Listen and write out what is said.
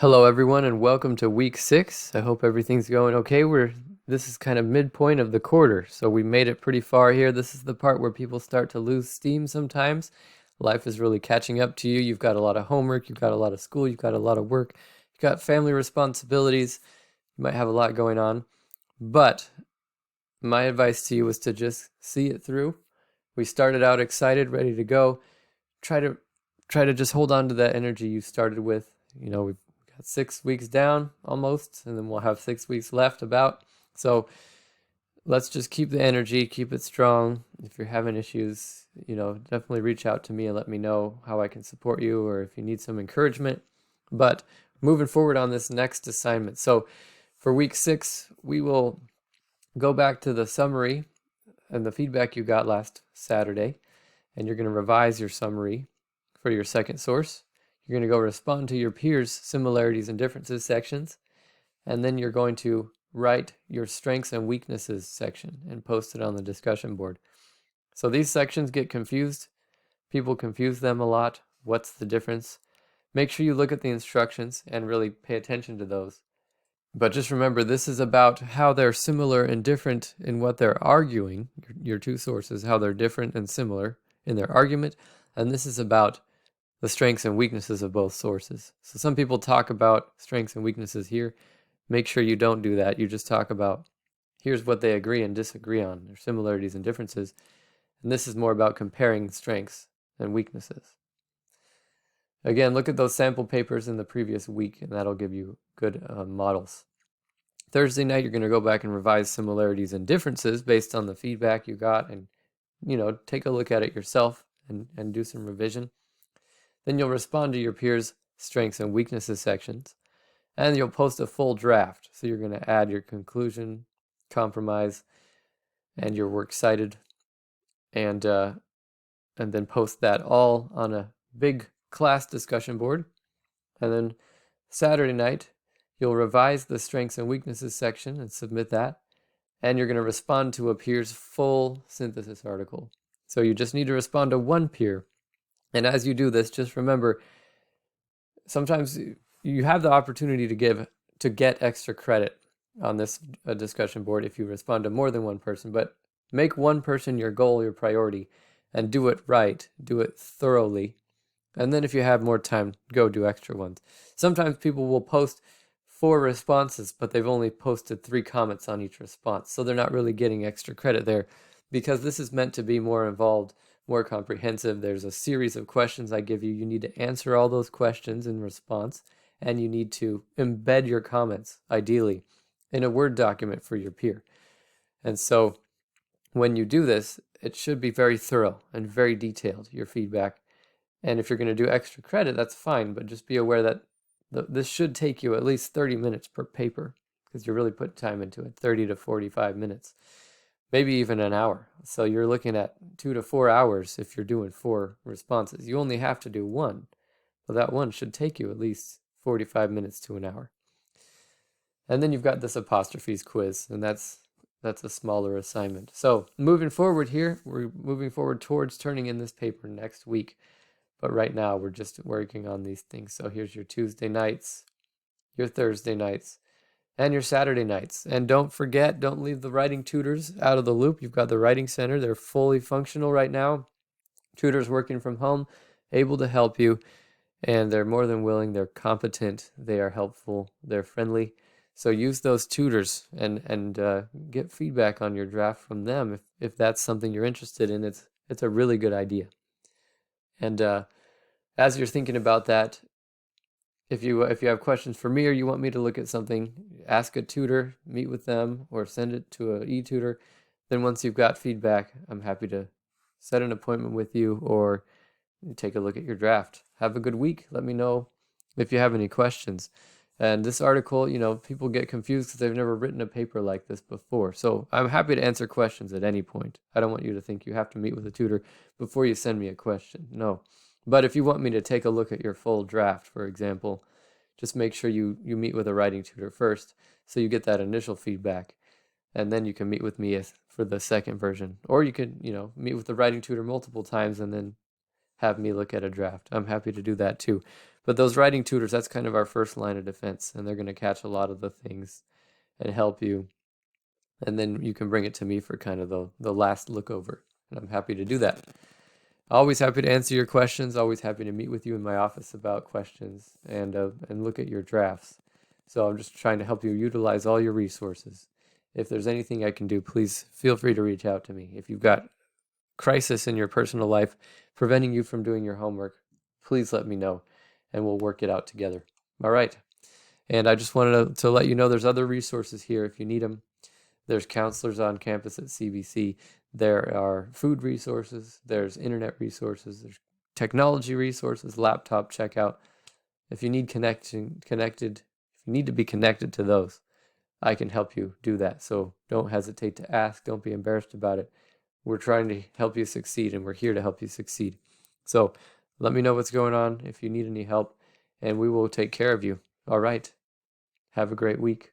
Hello, everyone, and welcome to week 6. I hope everything's going okay. This is kind of midpoint of the quarter, so we made it pretty far here. This is the part where people start to lose steam sometimes. Life is really catching up to you. You've got a lot of homework, you've got a lot of school, you've got a lot of work, you've got family responsibilities. You might have a lot going on, but my advice to you is to just see it through. We started out excited, ready to go. Try to try to just hold on to that energy you started with. We've got 6 weeks down almost, and then we'll have 6 weeks left about. So let's just keep the energy, keep it strong. If you're having issues, definitely reach out to me and let me know how I can support you or if you need some encouragement. But moving forward on this next assignment. So for week 6, we will go back to the summary and the feedback you got last Saturday, and you're going to revise your summary for your second source. You're going to go respond to your peers' similarities and differences sections, and then you're going to write your strengths and weaknesses section and post it on the discussion board. So these sections get confused. People confuse them a lot. What's the difference? Make sure you look at the instructions and really pay attention to those. But just remember, this is about how they're similar and different in what they're arguing, your two sources, how they're different and similar in their argument. And this is about the strengths and weaknesses of both sources. So some people talk about strengths and weaknesses here. Make sure you don't do that. You just talk about here's what they agree and disagree on, their similarities and differences. And this is more about comparing strengths and weaknesses. Again, look at those sample papers in the previous week, and that'll give you good models. Thursday night, you're going to go back and revise similarities and differences based on the feedback you got, and take a look at it yourself and do some revision. Then you'll respond to your peers' strengths and weaknesses sections, and you'll post a full draft. So you're going to add your conclusion, compromise, and your works cited, and then post that all on a big class discussion board. And then Saturday night, you'll revise the strengths and weaknesses section and submit that. And you're going to respond to a peer's full synthesis article. So you just need to respond to one peer. And as you do this, just remember, sometimes you have the opportunity to get extra credit on this discussion board if you respond to more than one person, but make one person your goal, your priority, and do it right, do it thoroughly. And then if you have more time, go do extra ones. Sometimes people will post 4 responses, but they've only posted 3 comments on each response. So they're not really getting extra credit there because this is meant to be more involved, more comprehensive. There's a series of questions I give you. You need to answer all those questions in response, and you need to embed your comments, ideally, in a Word document for your peer. And so when you do this, it should be very thorough and very detailed, your feedback. And if you're going to do extra credit, that's fine, but just be aware that this should take you at least 30 minutes per paper because you're really putting time into it, 30 to 45 minutes, maybe even an hour. So you're looking at 2 to 4 hours if you're doing 4 responses. You only have to do one, but that one should take you at least 45 minutes to an hour. And then you've got this apostrophes quiz, and that's a smaller assignment. So moving forward here, we're moving forward towards turning in this paper next week. But right now, we're just working on these things. So here's your Tuesday nights, your Thursday nights, and your Saturday nights. And don't forget, don't leave the writing tutors out of the loop. You've got the Writing Center. They're fully functional right now. Tutors working from home, able to help you. And they're more than willing. They're competent. They are helpful. They're friendly. So use those tutors and get feedback on your draft from them if that's something you're interested in. It's a really good idea. And as you're thinking about that, if you have questions for me or you want me to look at something, ask a tutor, meet with them, or send it to an e-tutor. Then once you've got feedback, I'm happy to set an appointment with you or take a look at your draft. Have a good week. Let me know if you have any questions. And this article, people get confused because they've never written a paper like this before. So I'm happy to answer questions at any point. I don't want you to think you have to meet with a tutor before you send me a question. No. But if you want me to take a look at your full draft, for example, just make sure you meet with a writing tutor first so you get that initial feedback. And then you can meet with me for the second version. Or you could, meet with the writing tutor multiple times and then have me look at a draft. I'm happy to do that too. But those writing tutors, that's kind of our first line of defense, and they're going to catch a lot of the things and help you. And then you can bring it to me for kind of the last look over. And I'm happy to do that. Always happy to answer your questions. Always happy to meet with you in my office about questions and look at your drafts. So I'm just trying to help you utilize all your resources. If there's anything I can do, please feel free to reach out to me. If you've got crisis in your personal life preventing you from doing your homework, please let me know and we'll work it out together. All right. And I just wanted to let you know there's other resources here if you need them. There's counselors on campus at CBC. There are food resources. There's internet resources. There's technology resources, laptop checkout. If you need if you need to be connected to those, I can help you do that. So don't hesitate to ask. Don't be embarrassed about it. We're trying to help you succeed, and we're here to help you succeed. So let me know what's going on if you need any help, and we will take care of you. All right. Have a great week.